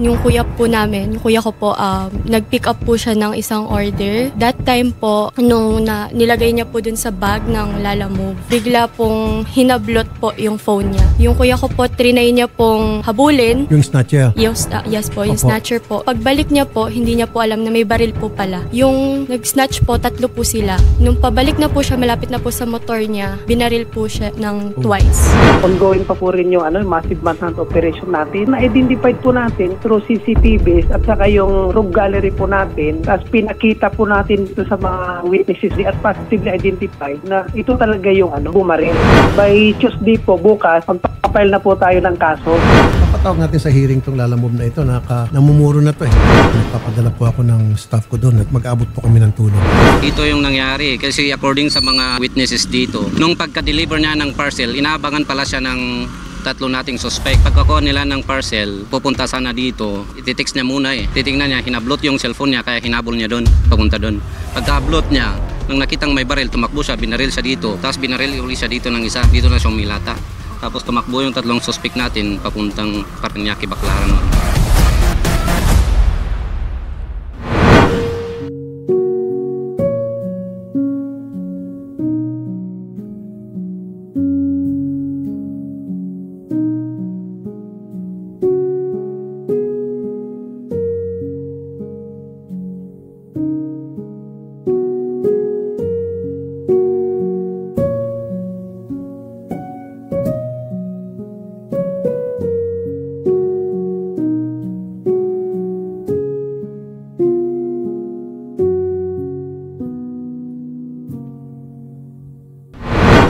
Yung kuya po namin, yung kuya ko po, nag-pick up po siya ng isang order. That time po, nung nilagay niya po dun sa bag ng Lalamove, bigla pong hinablot po yung phone niya. Yung kuya ko po, trinay niya pong habulin. Yung snatcher? Yes po, yung snatcher po. Pagbalik niya po, hindi niya po alam na may baril po pala. Yung nag-snatch po, 3 po sila. Nung pabalik na po siya, malapit na po sa motor niya, binaril po siya ng twice. Ongoing pa po rin yung massive manhunt operation natin. Na-identified po natin through CCTVs at saka yung rogue gallery po natin. Tapos pinakita po natin ito sa mga witnesses at positively identified na ito talaga yung bumaril. By Tuesday po, bukas, magpapile na po tayo ng kaso. Papatawag natin sa hearing tong Lalamove na ito. Namumuro na to eh. Nagpapadala po ako ng staff ko doon at mag-abot po kami ng tulong. Ito yung nangyari kasi according sa mga witnesses dito, nung pagka-deliver niya ng parcel, inaabangan pala siya ng 3 nating suspect. Pagkakuha nila ng parcel, pupunta sana dito, ititext niya muna eh. Titingnan niya, hinablot yung cellphone niya, kaya hinabol niya doon, papunta doon. Pagka-upload niya, nung nakitang may baril, tumakbo siya, binaril siya dito. Tapos binaril uli siya dito ng isa, dito na siya umilata. Tapos tumakbo yung 3 suspect natin, papuntang Paranaque, Baclaran.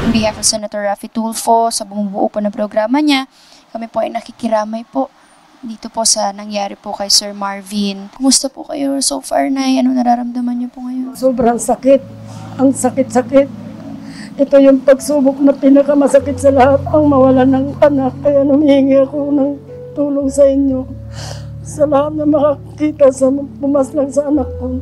On behalf of Senator Raffy Tulfo, sa bumubuo po ng programa niya, kami po ay nakikiramay po dito po sa nangyari po kay Sir Marvin. Kumusta po kayo so far, Nay? Ano nararamdaman niyo po ngayon? Sobrang sakit. Ang sakit-sakit. Ito yung pagsubok na pinakamasakit sa lahat, ang mawala ng anak. Kaya humihingi ako ng tulong sa inyo. Sa lahat na makakita sa pumaslang sa anak ko,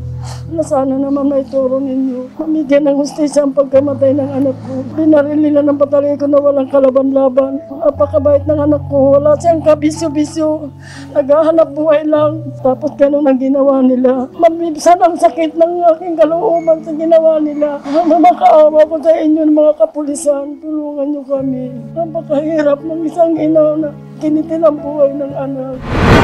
na sana naman may turo ninyo. Mamigyan ng hustisya ang pagkamatay ng anak ko. Binaril nila ng patali ko na walang kalaban-laban. Apakabait ng anak ko. Wala siyang kabisyo-bisyo. Naghahanap buhay lang. Tapos ganun ang ginawa nila. Mabibsan ang sakit ng aking kalooban sa ginawa nila. Makaawa ko sa inyo mga kapulisan. Tulungan niyo kami. Napakahirap ng isang ina na kinitin ang buhay ng anak.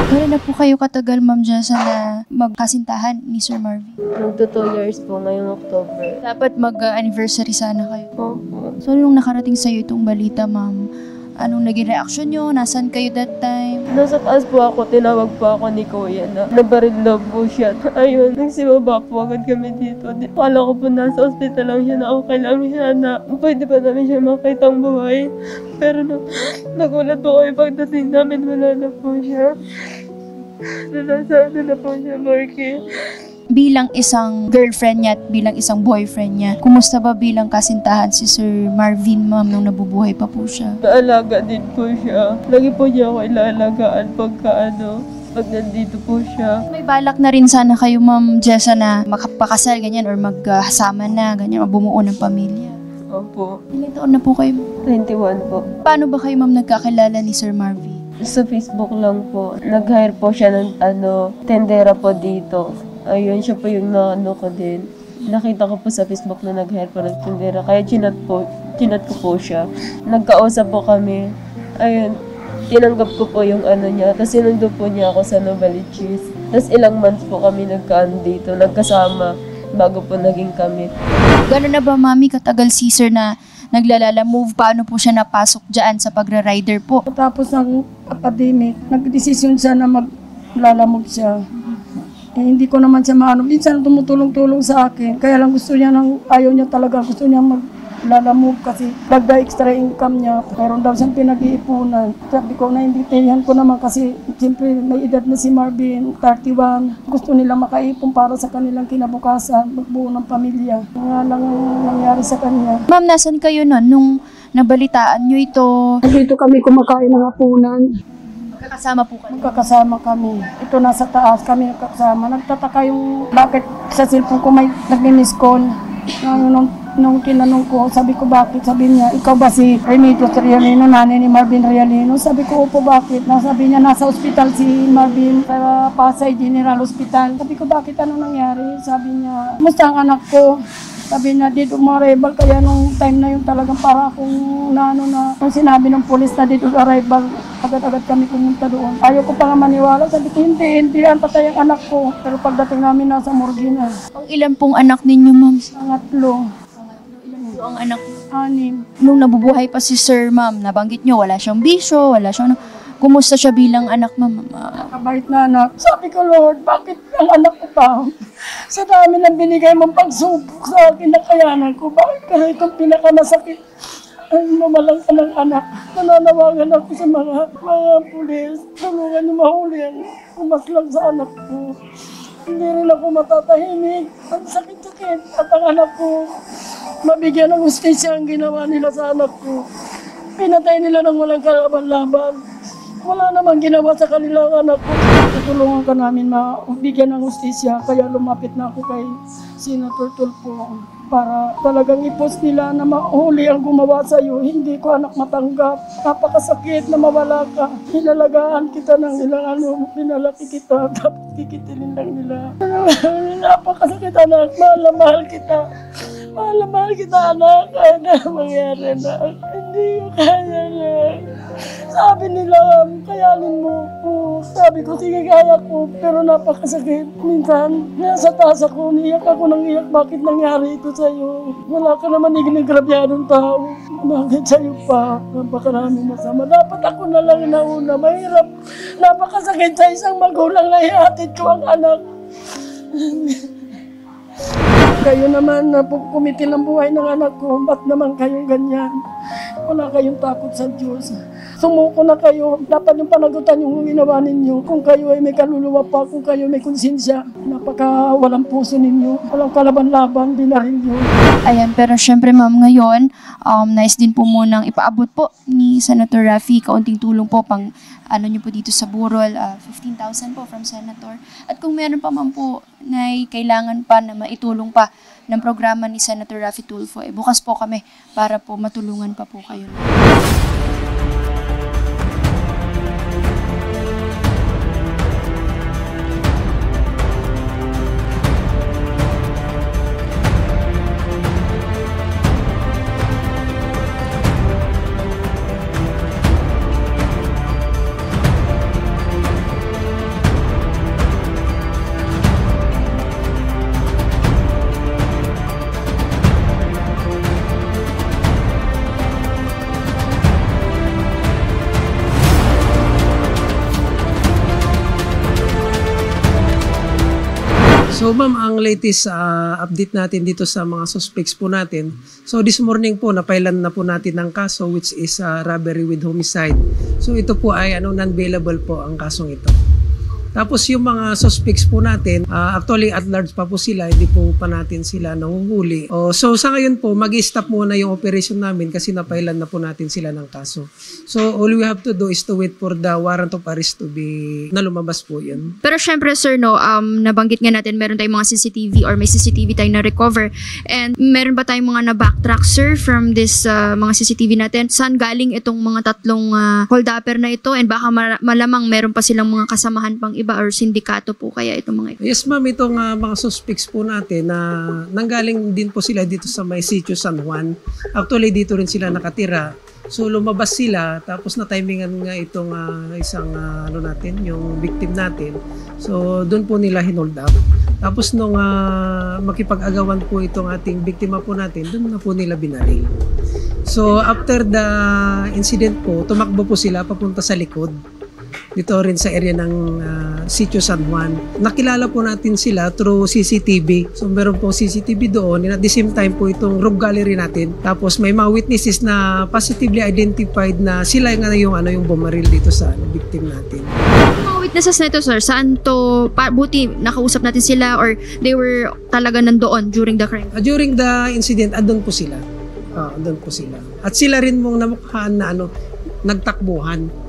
Kaya na po kayo katagal, Ma'am Jessa, na magkasintahan ni Sir Marvin? Magto 2 years po ngayong October. Dapat mag-anniversary sana kayo. Opo. So, nung nakarating sa'yo itong balita, Ma'am, anong naging reaksyon nyo? Nasaan kayo that time? Nasa taas po ako, tinawag po ako ni Kuya na nabaril daw po siya. Ayun, nagsibaba po agad kami dito. Akala ko po nasa ospital lang siya na okay lang siya na pwede pa namin siya makitang buhay. Pero nagulat po kayo pagdating namin, wala na po siya. Nasa na po siya, Marky. Bilang isang girlfriend niya at bilang isang boyfriend niya, kumusta ba bilang kasintahan si Sir Marvin, Ma'am, nung nabubuhay pa po siya? Naalaga din po siya. Lagi po niya ako ilaalagaan pag nandito po siya. May balak na rin sana kayo, Ma'am Jessa, na makapakasal, ganyan, or maghasama na, ganyan, o bumuo ng pamilya. Opo. Ilang taon na po kayo? 21 po. Paano ba kayo, Ma'am, nagkakilala ni Sir Marvin? Sa Facebook lang po. Nag-hire po siya ng tendera po dito. Ayun, siya po yung ko din. Nakita ko po sa Facebook na nag-hire po ng tindera. Kaya chinat ko po siya. Nagkausap po kami. Ayun, tinanggap ko po yung niya. Tapos sinundo po niya ako sa Novaliches. Tapos ilang months po kami dito, nagkasama bago po naging kami. Gano'n na ba, Mami, katagal si Sir na naglalala-move? Paano po siya napasok dyan sa pagra-rider po? Tapos ng academic, nagdesisyon siya na maglalamove siya. Hindi ko naman siya maano. Minsan tumutulong-tulong sa akin. Kaya lang ayaw niya talaga. Gusto niya maglalamove kasi dagdag extra income niya. Meron daw siyang pinag-iipunan. Sabi ko, naimbitahan ko naman kasi siyempre may edad na si Marvin, 31. Gusto nila makaipon para sa kanilang kinabukasan, magbuo ng pamilya. Nga lang nangyari sa kanya. Ma'am, nasan kayo nun nung nabalitaan nyo ito? Dito kami kumakain ng hapunan. Magkakasama po kayo? Magkakasama kami. Ito nasa taas kami nagkakasama. Nagtataka yung bakit sa cellphone ko may nag-miss call. Nung Nung tinanong ko, sabi ko bakit? Sabi niya, ikaw ba si Remedios Realino, nanay ni Marvin Realino? Sabi ko, opo, bakit? Sabi niya, nasa ospital si Marvin sa Pasay General Hospital. Sabi ko, bakit? Ano nangyari? Sabi niya, musta ang anak ko? Sabi niya, dito arrival, kaya nung time na yun talagang para akong nung sinabi ng polis na dito arrival, agad-agad kami pumunta doon. Ayaw ko pa nga maniwala, sabi ko, hindi, ang patay ang anak ko. Pero pagdating namin, nasa morgue na. Ang ilan pong anak ninyo, ma'am? Pangatlo. So, ang anak, 6. nung nabubuhay pa si Sir, ma'am, nabanggit nyo, wala siyang bisyo, wala siyang... Kumusta siya bilang anak, ma'am? Kabait na anak. Sabi ko, Lord, bakit ang anak ko pa? Sa dami ng binigay mong pagsubok sa akin, nakayanan ko. Bakit pero itong pinakamasakit? Ay, mamalang ka ng anak. Nananawagan ako sa mga pulis. Tulungan niyo mahuli ang umaslang sa anak ko. Hindi rin ako matatahimik. Ang sakit-sakit. At ang anak ko, mabigyan ng hustisya ang ginawa nila sa anak ko. Pinatay nila ng walang kalaban-laban. Wala namang ginawa sa kanilang anak ko. Tutulungan ka namin mabigyan ng hustisya. Kaya lumapit na ako kay Senator Tulfo para talagang i-post nila na mahuli ang gumawa sa iyo. Hindi ko anak matanggap. Napakasakit na mawala ka. Hinalagaan kita ng ilang pinalaki kita. Tapos kikitilin lang nila. Napakasakit anak. Mahal na mahal kita. Mahal na mahal kita anak. Kaya na mangyari na. Hindi ko kaya na. Sabi nila, kayanin mo. Sabi ko, sige kaya ko. Pero napakasakit. Minsan, nasa taas ako, niyak ako nang iyak. Bakit nangyari ito sa'yo? Wala ka naman iginigrabyadong tao. Bakit sa'yo pa? Napakarami masama. Dapat ako na lang nauna. Mahirap. Napakasakit sa isang magulang na ihatid ko ang anak. Kayo naman na kumitil ang buhay ng anak ko. Ba't naman kayong ganyan? Wala kayong takot sa Diyos. Sumuko na kayo. Dapat yung panagutan yung ginawa ninyo. Kung kayo ay may kaluluwa pa, kung kayo may konsensya, napaka walang puso ninyo. Walang kalaban-laban, binaril nyo. Ayan, pero syempre ma'am ngayon, nice din po munang ipaabot po ni Senator Raffy, kaunting tulong po pang ano nyo po dito sa burol, 15,000 po from Senator. At kung meron pa ma'am po na kailangan pa na maitulong pa ng programa ni Senator Raffy Tulfo, bukas po kami para po matulungan pa po kayo. So ma'am, ang latest update natin dito sa mga suspects po natin. So this morning po, napailan na po natin ng kaso which is robbery with homicide. So ito po ay non-bailable po ang kasong ito. Tapos yung mga suspects po natin, actually at large pa po sila, hindi po pa natin sila nanguhuli. So sa ngayon po, mag-stop muna yung operation namin kasi napailan na po natin sila ng kaso. So all we have to do is to wait for the warrant of arrest to be lumabas po yun. Pero syempre sir, no, nabanggit nga natin meron tayong mga CCTV or may CCTV tayong na-recover. And meron ba tayong mga na-backtrack sir from this mga CCTV natin? Saan galing itong mga tatlong hold-upper na ito? And baka malamang meron pa silang mga kasamahan pang iba or sindikato po kaya itong mga ito? Yes ma'am, itong mga suspects po natin na nanggaling din po sila dito sa may sitio San Juan. Actually dito rin sila nakatira. So lumabas sila tapos na-timingan nga itong isang natin, yung victim natin. So doon po nila hinold up. Tapos nung makipag-agawan po itong ating biktima po natin, doon na po nila binaril. So after the incident po, tumakbo po sila papunta sa likod. Dito rin sa area ng Sitio San Juan. Nakilala po natin sila through CCTV. So meron pong CCTV doon. And at the same time po itong rogue gallery natin. Tapos may mga witnesses na positively identified na sila nga yung bumaril dito sa victim natin. Mga witnesses na ito sir, saan to, buti nakausap natin sila or they were talaga nandoon during the crime? During the incident, andun po sila. Andun po sila. At sila rin mong namukhaan na nagtakbuhan.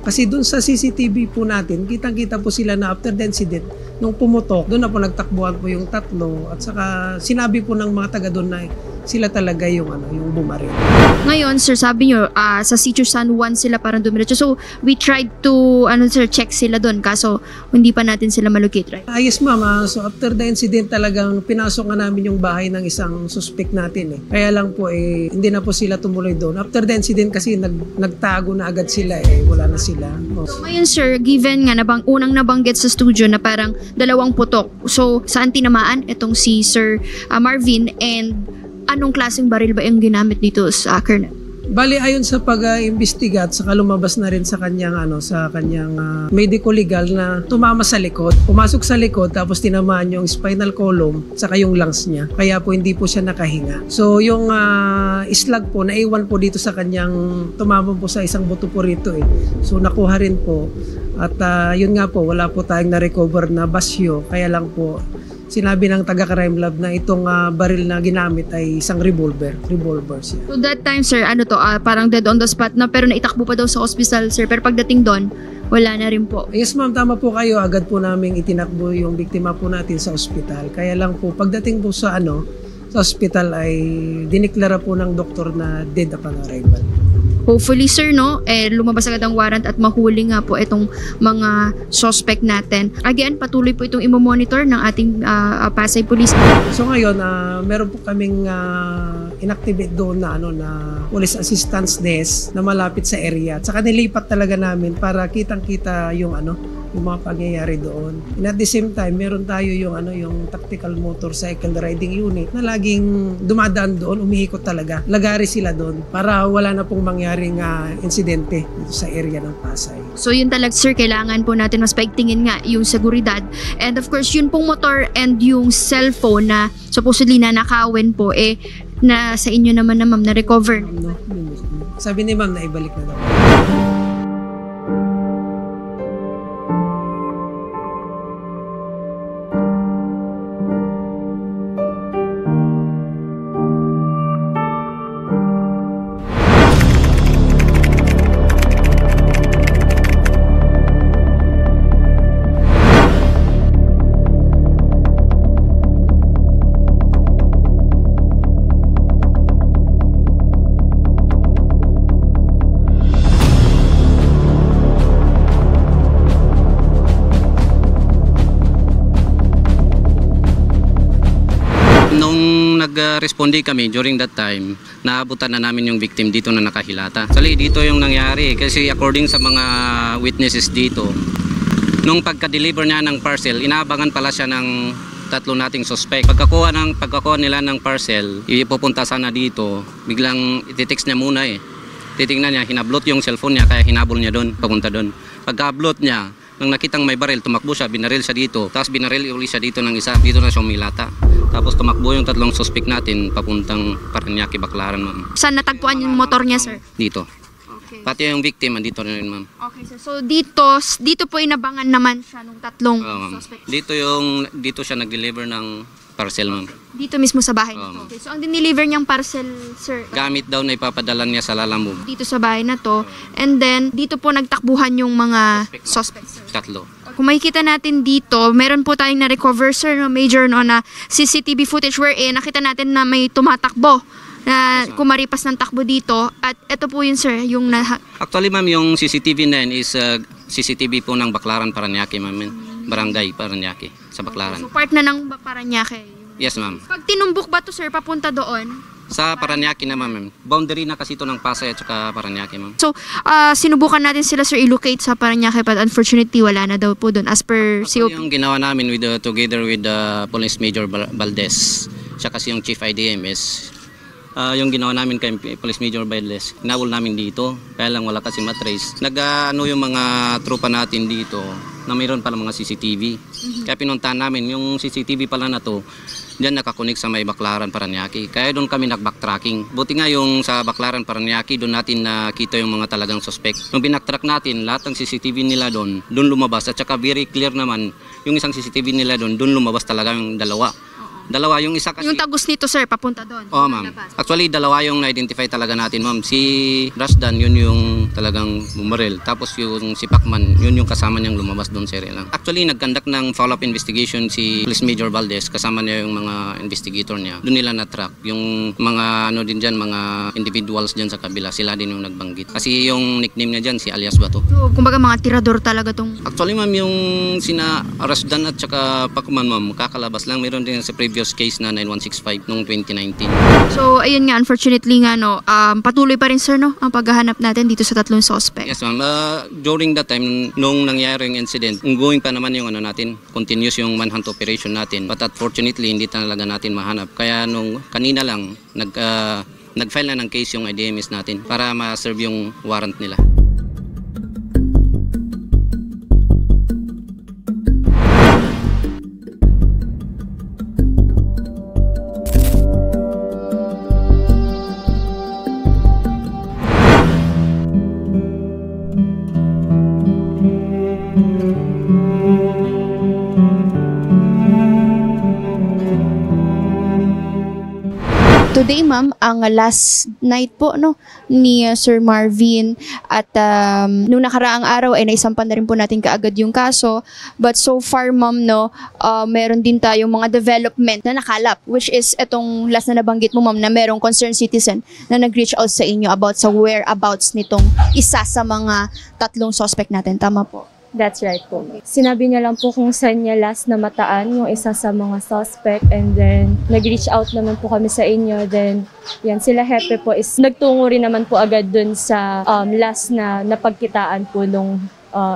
Kasi doon sa CCTV po natin, kitang-kita po sila na after the incident, nung pumutok, doon na po nagtakbuhan po yung tatlo. At saka sinabi po ng mga taga doon na sila talaga yung bumaril. Ngayon, sir, sabi nyo, sa Sitio San Juan sila parang dumiretso. So, we tried to, sir, check sila doon. Kaso, hindi pa natin sila malocate, right? Yes, ma'am. So, after the incident talagang pinasok nga namin yung bahay ng isang suspect natin. Kaya lang po, hindi na po sila tumuloy doon. After the incident kasi, nagtago na agad sila. Wala na sila. So, ngayon, sir, given nga unang nabanggit sa studio na parang 2 putok. So, saan tinamaan itong si Sir Marvin, and anong klaseng baril ba yung ginamit dito sa Colonel? Bali, ayon sa pag-imbestiga at saka lumabas na rin sa kanyang medico legal na tumama sa likod. Pumasok sa likod tapos tinamaan yung spinal column saka yung lungs niya. Kaya po hindi po siya nakahinga. So yung islag po, naiwan po dito sa kanyang, tumama po sa isang buto po rito. So nakuha rin po. At yun nga po, wala po tayong na-recover na basyo. Kaya lang po, sinabi ng taga-crime lab na itong baril na ginamit ay isang revolver siya. So that time, sir, parang dead on the spot na, pero naitakbo pa daw sa hospital, sir. Pero pagdating doon, wala na rin po. Yes, ma'am, tama po kayo. Agad po namin itinakbo yung biktima po natin sa ospital. Kaya lang po, pagdating po sa ospital ay diniklara po ng doktor na dead upon arrival. Hopefully, sir, lumabas agad ang warrant at mahuli nga po itong mga suspect natin. Again, patuloy po itong imo-monitor ng ating Pasay Police. So ngayon, meron po kaming inactivate doon na police assistance desk na malapit sa area. At saka nilipat talaga namin para kitang-kita yung mga pangyayari doon. And at the same time, meron tayo yung tactical motorcycle riding unit na laging dumadaan doon, umihikot talaga. Lagari sila doon para wala na pong mangyaring insidente dito sa area ng Pasay. So yun talaga, sir, kailangan po natin mas paigtingin nga yung seguridad. And of course, yun pong motor and yung cellphone na supposedly nanakawin po, na sa inyo naman na, ma'am, na-recover. Sabi ni ma'am na ibalik na daw. Nag-respondi kami during that time, naabutan na namin yung victim dito na nakahilata. Actually, dito yung nangyari kasi according sa mga witnesses dito, nung pagka-deliver niya ng parcel, inaabangan pala siya ng 3 nating suspect. Pagkakuha nila ng parcel, ipupunta sana dito, biglang ititext niya muna Titingnan niya, hinablot yung cellphone niya, kaya hinabol niya doon, papunta doon. Pagka-blot niya, nang nakitang may baril, tumakbo siya, binaril siya dito. Tapos binaril uli siya dito ng isa, dito na siya umilata. Tapos tumakbo yung 3 suspect natin papuntang Parañaque, Baclaran, ma'am. Saan natagpuan yung motor niya, sir? Dito. Okay. Pati yung victim, andito na rin, ma'am. Okay, sir. So dito po inabangan naman siya nung 3 suspect. Dito siya nag-deliver ng parcel, ma'am. Dito mismo sa bahay nito. Okay. So ang dineliver niyang parcel, sir, gamit daw na ipapadala niya sa Lalamove. dito sa bahay na to. And then dito po nagtakbuhan yung mga suspects, sir. 3. Kung makikita natin dito, meron po tayong na-recover, sir, major na CCTV footage wherein nakita natin na may tumatakbo na kumaripas ng takbo dito. At ito po yun, sir, yung Actually, ma'am, yung CCTV na yun is CCTV po ng Baclaran, Parañaque, ma'am. Barangay Parañaque sa Baclaran. So part na ng Parañaque. Yes, ma'am. Pag tinumbok ba to, sir, papunta doon? Sa Parañaque na, ma'am. Boundary na kasi ito ng Pasay at saka Parañaque, ma'am. So, sinubukan natin sila, sir, ilocate sa Parañaque, but unfortunately, wala na daw po doon as per COP. Yung ginawa namin together with Police Major Valdez, siya kasi yung Chief IDM is yung ginawa namin kay Police Major Valdez, hinawol namin dito, kaya lang wala kasi matrace. Yung mga tropa natin dito na mayroon pala mga CCTV. Kaya pinuntahan namin yung CCTV pala na to, diyan nakakunik sa may Baclaran, Parañaque. Kaya doon kami nag-backtracking. Buti nga yung sa Baclaran, Parañaque, doon natin nakita yung mga talagang suspect. Nung binacktrack natin, lahat ng CCTV nila doon lumabas. At saka very clear naman, yung isang CCTV nila doon lumabas talaga yung 2. Dalawa, yung isa kasi... Yung tagos nito, sir, papunta doon. Oo, ma'am. Actually, dalawa yung na-identify talaga natin, ma'am. Si Rasdan, yun yung talagang bumaril. Tapos yung si Pacman, yun yung kasama niyang lumabas doon sa area lang. Actually, nag-conduct ng follow-up investigation si Police Major Valdez, kasama niya yung mga investigator niya. Doon nila na-track. Yung mga, ano din dyan, mga individuals dyan sa kabila, sila din yung nagbanggit. Kasi yung nickname niya dyan, si Alias Bato. So, kumbaga mga tirador talaga tong... Actually, ma'am, yung sina Rasdan at saka Pacman, ma'am, kakalabas lang. Meron din sa previous case na 9165 noong 2019. So, ayun nga, unfortunately nga, no, patuloy pa rin, sir, no, ang paghahanap natin dito sa tatlong suspect. Yes, ma'am. During that time, nung nangyari yung incident, ongoing pa naman yung ano natin, continuous yung manhunt operation natin. But unfortunately, hindi talaga natin mahanap. Kaya nung kanina lang, nag-file na ng case yung IDMS natin para ma-serve yung warrant nila. Today, ma'am, ang last night po, no, ni Sir Marvin, at nung nakaraang araw ay naisampan na rin po natin kaagad yung kaso. But so far, ma'am, no, meron din tayong mga development na nakalap, which is itong last na nabanggit mo, ma'am, na merong concerned citizen na nag-reach out sa inyo about sa whereabouts nitong isa sa mga tatlong suspect natin. Tama po? That's right po. Sinabi niya lang po kung saan niya last na mataan yung isa sa mga suspect, and then nag-reach out naman po kami sa inyo. Then yan, sila Hepe po is nagtungo rin naman po agad dun sa last na napagkitaan po nung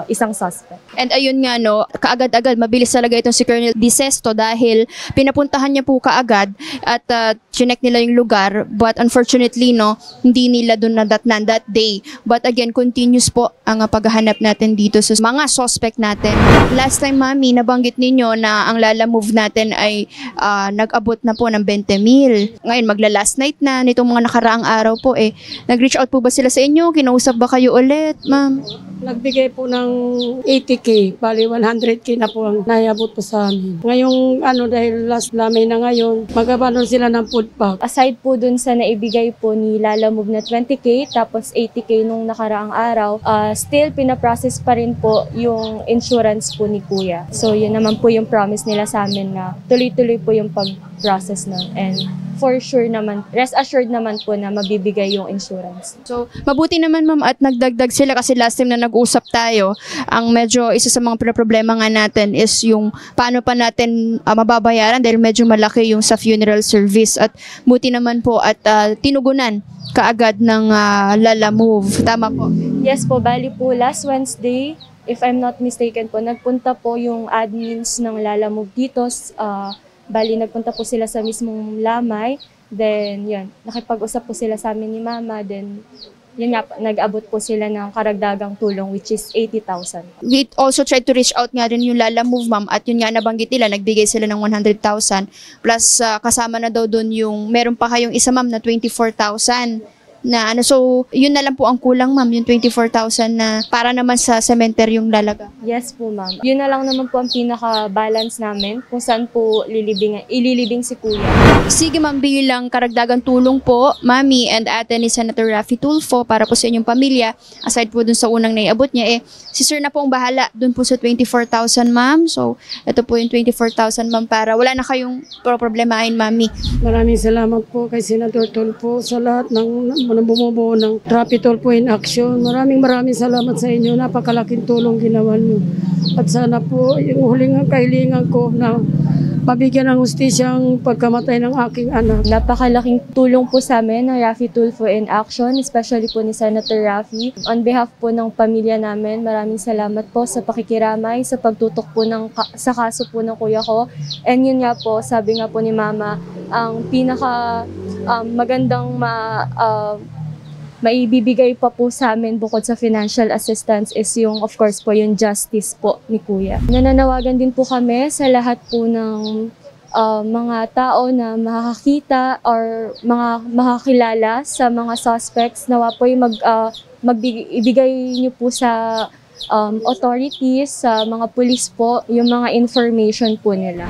isang suspect. And ayun nga, no, kaagad-agad, mabilis talaga itong si Colonel Disesto dahil pinapuntahan niya po kaagad at chinek nila yung lugar, but unfortunately, no, hindi nila doon nadatnan that day. But again, continuous po ang paghahanap natin dito sa mga suspect natin. Last time, mami, nabanggit ninyo na ang Lala Move natin ay nag-abot na po ng 20,000. Ngayon, magla-last night na nitong mga nakaraang araw po, nag-reach out po ba sila sa inyo? Kinausap ba kayo ulit, ma'am? Nagbigay po ng 80K, bali 100K na po ang naiabot po sa amin. Ngayong dahil last lamay na ngayon, magabanon sila ng food pack. Aside po dun sa naibigay po ni Lala Move na 20K, tapos 80K nung nakaraang araw, still pinaprocess pa rin po yung insurance po ni Kuya. So yun naman po yung promise nila sa amin na tuloy-tuloy po yung pag-process nun. And for sure naman, rest assured naman po na mabibigay yung insurance. So, mabuti naman, ma'am, at nagdagdag sila kasi last time na nag-usap tayo, ang medyo isa sa mga problema nga natin is yung paano pa natin mababayaran dahil medyo malaki yung sa funeral service, at buti naman po at tinugunan kaagad ng Lala Move. Tama po? Yes po, bali po last Wednesday, if I'm not mistaken po, nagpunta po yung admins ng Lala Move dito. Bali, nagpunta po sila sa mismong Lamay. Then, yun, nakipag-usap po sila sa amin ni Mama. Then, yun nga, nag-abot po sila ng karagdagang tulong, which is 80,000. We also tried to reach out nga rin yung Lala Move, ma'am, at yun nga nabanggit nila, nagbigay sila ng 100,000. Plus, kasama na daw doon yung, meron pa kayong isa, ma'am, na 24,000. Na so yun na lang po ang kulang, ma'am, yung 24,000 na para naman sa cemetery yung lalaga. Yes po, ma'am. Yun na lang naman po ang pinaka-balance namin kung saan po ililibing si Kuya. Sige, ma'am, bilang karagdagang tulong po, mami and ate ni Senator Raffy Tulfo para po sa inyong pamilya, aside po dun sa unang naiabot niya, si sir na po ang bahala dun po sa 24,000, ma'am. So ito po yung 24,000, ma'am, para wala na kayong problemahin, mami. Maraming salamat po kay Senator Tulfo sa lahat ng bumubuo ng Raffy Tulfo in Action. Maraming salamat sa inyo. Napakalaking tulong ginawa niyo. At sana po yung huling kahilingan ko na mabigyan ng hustisya ang pagkamatay ng aking anak. Napakalaking tulong po sa amin ng Raffy Tulfo in Action, especially po ni Senator Raffy. On behalf po ng pamilya namin, maraming salamat po sa pakikiramay, sa pagtutok po sa kaso po ng kuya ko. And yun nga po, sabi nga po ni Mama, ang pinaka magandang maibibigay pa po sa amin bukod sa financial assistance is yung, of course po, yung justice po ni Kuya. Nananawagan din po kami sa lahat po ng mga tao na makakakita or mga makakilala sa mga suspects, nawa po yung ibigay niyo po sa authorities, sa mga police po, yung mga information po nila.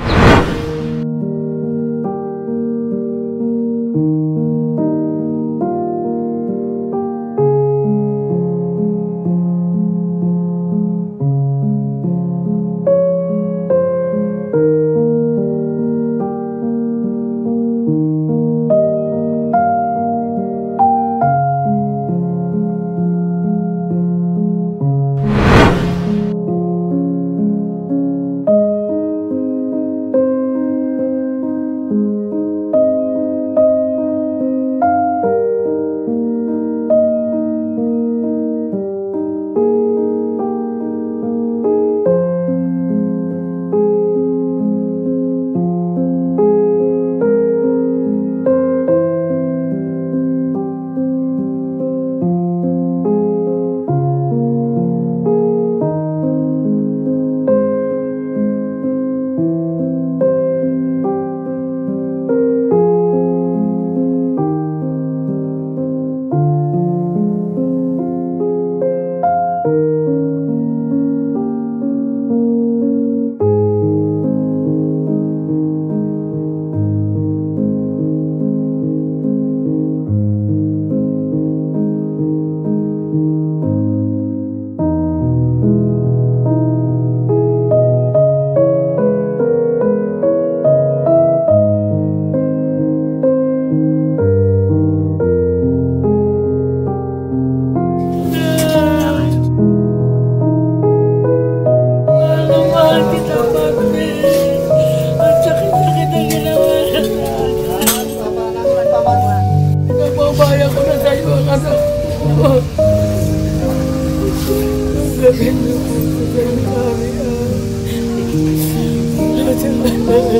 Bye.